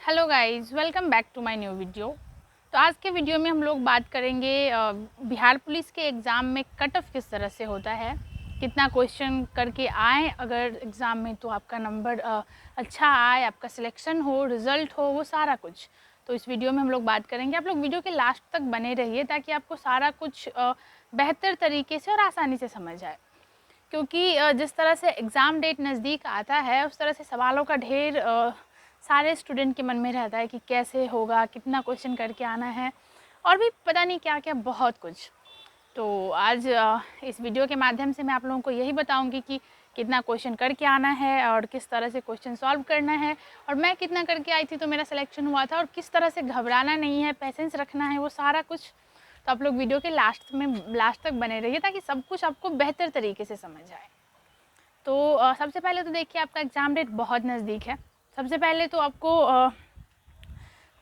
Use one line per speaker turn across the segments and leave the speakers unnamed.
Hello guys, welcome back to my new video. तो आज के वीडियो में हम लोग बात करेंगे बिहार पुलिस के एग्ज़ाम में कट ऑफ किस तरह से होता है, कितना क्वेश्चन करके आए अगर एग्ज़ाम में तो आपका नंबर अच्छा आए, आपका सिलेक्शन हो, रिज़ल्ट हो, वो सारा कुछ। तो इस वीडियो में हम लोग बात करेंगे। आप लोग वीडियो के लास्ट तक बने रहिए ताकि आपको सारा कुछ बेहतर तरीके से और आसानी से समझ आए, क्योंकि जिस तरह से एग्ज़ाम डेट नज़दीक आता है उस तरह से सवालों का ढेर सारे स्टूडेंट के मन में रहता है कि कैसे होगा, कितना क्वेश्चन करके आना है और भी पता नहीं क्या क्या बहुत कुछ। तो आज इस वीडियो के माध्यम से मैं आप लोगों को यही बताऊंगी कि कितना क्वेश्चन करके आना है और किस तरह से क्वेश्चन सॉल्व करना है, और मैं कितना करके आई थी तो मेरा सिलेक्शन हुआ था, और किस तरह से घबराना नहीं है, पेशेंस रखना है, वो सारा कुछ। तो आप लोग वीडियो के लास्ट तक बने रहिए ताकि सब कुछ आपको बेहतर तरीके से समझ आए। तो सबसे पहले तो देखिए, आपका एग्ज़ाम डेट बहुत नज़दीक है। सबसे पहले तो आपको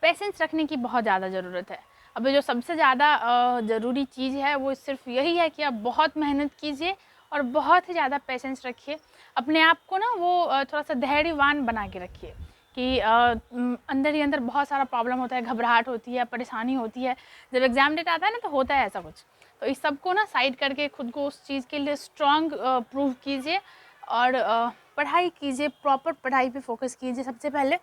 पेशेंस रखने की बहुत ज़्यादा ज़रूरत है। अब जो सबसे ज़्यादा ज़रूरी चीज़ है वो सिर्फ यही है कि आप बहुत मेहनत कीजिए और बहुत ही ज़्यादा पेशेंस रखिए। अपने आप को ना वो थोड़ा सा धैर्यवान बना के रखिए कि अंदर ही अंदर बहुत सारा प्रॉब्लम होता है, घबराहट होती है, परेशानी होती है। जब एग्ज़ाम डेट आता है ना तो होता है ऐसा कुछ। तो इस सब को ना साइड करके खुद को उस चीज़ के लिए स्ट्रॉन्ग प्रूव कीजिए और पढ़ाई कीजिए, प्रॉपर पढ़ाई पे फोकस कीजिए सबसे पहले।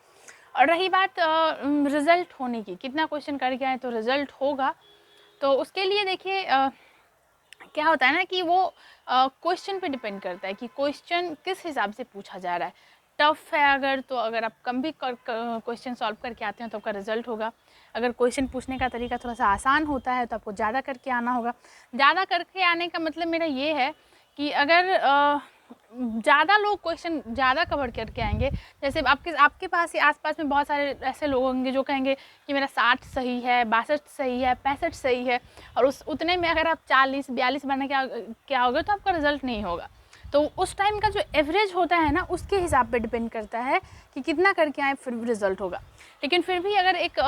और रही बात रिज़ल्ट होने की, कितना क्वेश्चन करके आए तो रिज़ल्ट होगा, तो उसके लिए देखिए क्या होता है ना कि वो क्वेश्चन पे डिपेंड करता है कि क्वेश्चन किस हिसाब से पूछा जा रहा है। टफ़ है अगर, तो अगर आप कम भी क्वेश्चन सॉल्व करके आते हैं तो आपका रिज़ल्ट होगा। अगर क्वेश्चन पूछने का तरीका थोड़ा सा आसान होता है तो आपको ज़्यादा करके आना होगा। ज़्यादा करके आने का मतलब मेरा ये है कि अगर ज़्यादा लोग क्वेश्चन ज़्यादा कवर करके आएंगे, जैसे आपके पास ही आसपास में बहुत सारे ऐसे लोग होंगे जो कहेंगे कि मेरा 60 सही है, 62 सही है, 65 सही है, और उस उतने में अगर आप 40-42 बनने क्या होगा तो आपका रिज़ल्ट नहीं होगा। तो उस टाइम का जो एवरेज होता है ना, उसके हिसाब पे डिपेंड करता है कि कितना करके आए फिर रिज़ल्ट होगा। लेकिन फिर भी अगर एक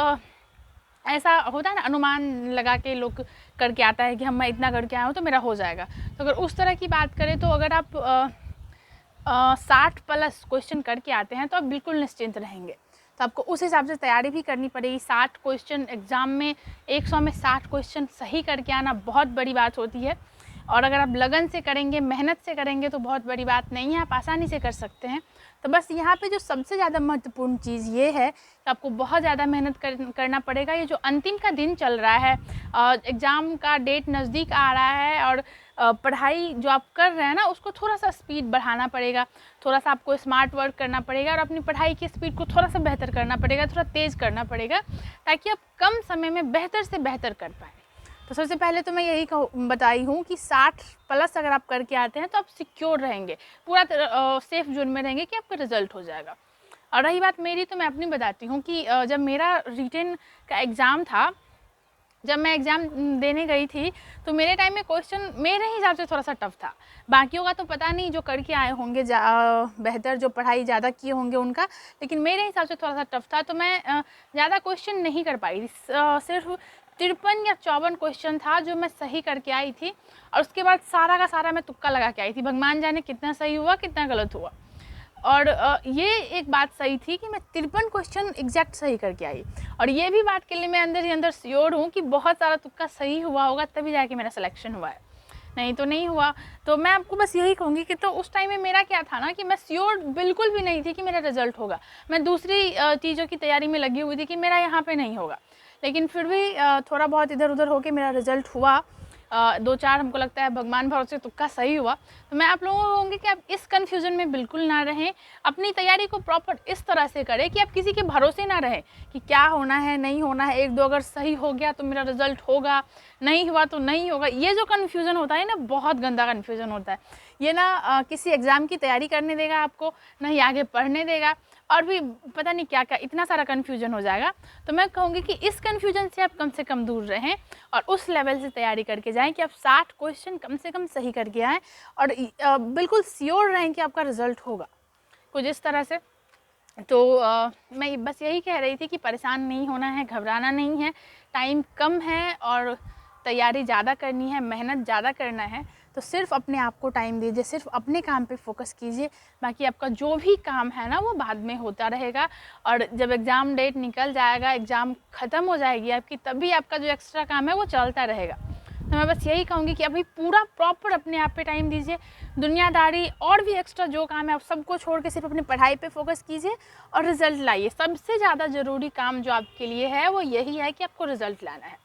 ऐसा होता है ना, अनुमान लगा के लोग करके आता है कि हम मैं इतना करके आया हूँ तो मेरा हो जाएगा। तो अगर उस तरह की बात करें तो अगर आप 60+ क्वेश्चन करके आते हैं तो आप बिल्कुल निश्चिंत रहेंगे। तो आपको उस हिसाब से तैयारी भी करनी पड़ेगी। 60 क्वेश्चन एग्ज़ाम में, 100 में 60 क्वेश्चन सही करके आना बहुत बड़ी बात होती है। और अगर आप लगन से करेंगे, मेहनत से करेंगे तो बहुत बड़ी बात नहीं है, आप आसानी से कर सकते हैं। तो बस यहाँ पे जो सबसे ज़्यादा महत्वपूर्ण चीज़ ये है कि आपको बहुत ज़्यादा मेहनत करना पड़ेगा। ये जो अंतिम का दिन चल रहा है, एग्ज़ाम का डेट नज़दीक आ रहा है, और पढ़ाई जो आप कर रहे हैं ना उसको थोड़ा सा स्पीड बढ़ाना पड़ेगा, थोड़ा सा आपको स्मार्ट वर्क करना पड़ेगा और अपनी पढ़ाई की स्पीड को थोड़ा सा बेहतर करना पड़ेगा, थोड़ा तेज़ करना पड़ेगा, ताकि आप कम समय में बेहतर से बेहतर कर पाएँ। तो सबसे पहले तो मैं यही बताई हूँ कि 60+ अगर आप करके आते हैं तो आप सिक्योर रहेंगे, पूरा सेफ जोन में रहेंगे कि आपका रिज़ल्ट हो जाएगा। और रही बात मेरी, तो मैं अपनी बताती हूँ कि जब मेरा रिटन का एग्ज़ाम था, जब मैं एग्ज़ाम देने गई थी तो मेरे टाइम में क्वेश्चन मेरे हिसाब से थोड़ा सा टफ था। बाकियों का तो पता नहीं, जो करके आए होंगे बेहतर, जो पढ़ाई ज़्यादा किए होंगे उनका, लेकिन मेरे हिसाब से थोड़ा सा टफ था। तो मैं ज़्यादा क्वेश्चन नहीं कर पाई, सिर्फ 53 या 54 क्वेश्चन था जो मैं सही करके आई थी, और उसके बाद सारा का सारा मैं तुक्का लगा के आई थी। भगवान जाने कितना सही हुआ कितना गलत हुआ। और ये एक बात सही थी कि मैं 53 क्वेश्चन एग्जैक्ट सही करके आई, और ये भी बात के लिए मैं अंदर ही अंदर श्योर हूँ कि बहुत सारा तुक्का सही हुआ होगा तभी जाके मेरा सिलेक्शन हुआ है, नहीं तो नहीं हुआ। तो मैं आपको बस यही कहूँगी कि तो उस टाइम में मेरा क्या था ना कि मैं श्योर बिल्कुल भी नहीं थी कि मेरा रिजल्ट होगा। मैं दूसरी चीज़ों की तैयारी में लगी हुई थी कि मेरा यहाँ पे नहीं होगा, लेकिन फिर भी थोड़ा बहुत इधर उधर होके मेरा रिजल्ट हुआ। 2-4 हमको लगता है भगवान भरोसे तुक्का सही हुआ। तो मैं आप लोगों को कहूँगी कि आप इस कन्फ्यूज़न में बिल्कुल ना रहें, अपनी तैयारी को प्रॉपर इस तरह से करें कि आप किसी के भरोसे ना रहें कि क्या होना है नहीं होना है, 1-2 अगर सही हो गया तो मेरा रिजल्ट होगा, नहीं हुआ तो नहीं होगा। ये जो कन्फ्यूज़न होता है ना, बहुत गंदा कन्फ्यूज़न होता है। ये ना किसी एग्ज़ाम की तैयारी करने देगा आपको, ना ही आगे पढ़ने देगा, और भी पता नहीं क्या क्या, इतना सारा कन्फ्यूज़न हो जाएगा। तो मैं कहूँगी कि इस कन्फ्यूज़न से आप कम से कम दूर रहें और उस लेवल से तैयारी करके जाएं कि आप 60 क्वेश्चन कम से कम सही करके आएँ, और बिल्कुल श्योर रहें कि आपका रिज़ल्ट होगा, कुछ इस तरह से। तो मैं बस यही कह रही थी कि परेशान नहीं होना है, घबराना नहीं है, टाइम कम है और तैयारी ज़्यादा करनी है, मेहनत ज़्यादा करना है। तो सिर्फ अपने आप को टाइम दीजिए, सिर्फ अपने काम पे फोकस कीजिए, बाकी आपका जो भी काम है ना वो बाद में होता रहेगा। और जब एग्ज़ाम डेट निकल जाएगा, एग्ज़ाम ख़त्म हो जाएगी आपकी, तभी आपका जो एक्स्ट्रा काम है वो चलता रहेगा। तो मैं बस यही कहूँगी कि अभी पूरा प्रॉपर अपने आप पे टाइम दीजिए, दुनियादारी और भी एक्स्ट्रा जो काम है आप सबको छोड़ के सिर्फ अपनी पढ़ाई पे फोकस कीजिए और रिज़ल्ट लाइए। सबसे ज़्यादा ज़रूरी काम जो आपके लिए है वो यही है कि आपको रिज़ल्ट लाना है।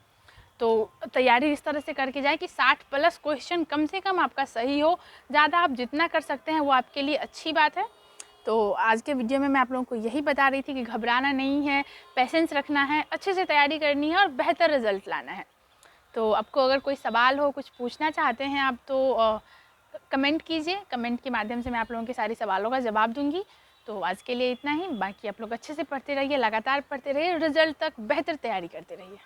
तो तैयारी इस तरह से करके जाए कि 60+ क्वेश्चन कम से कम आपका सही हो। ज़्यादा आप जितना कर सकते हैं वो आपके लिए अच्छी बात है। तो आज के वीडियो में मैं आप लोगों को यही बता रही थी कि घबराना नहीं है, पेशेंस रखना है, अच्छे से तैयारी करनी है और बेहतर रिज़ल्ट लाना है। तो आपको अगर कोई सवाल हो, कुछ पूछना चाहते हैं आप, तो कमेंट कीजिए। कमेंट के माध्यम से मैं आप लोगों के सारे सवालों का जवाब दूंगी। तो आज के लिए इतना ही। बाकी आप लोग अच्छे से पढ़ते रहिए, लगातार पढ़ते रहिए, रिज़ल्ट तक बेहतर तैयारी करते रहिए।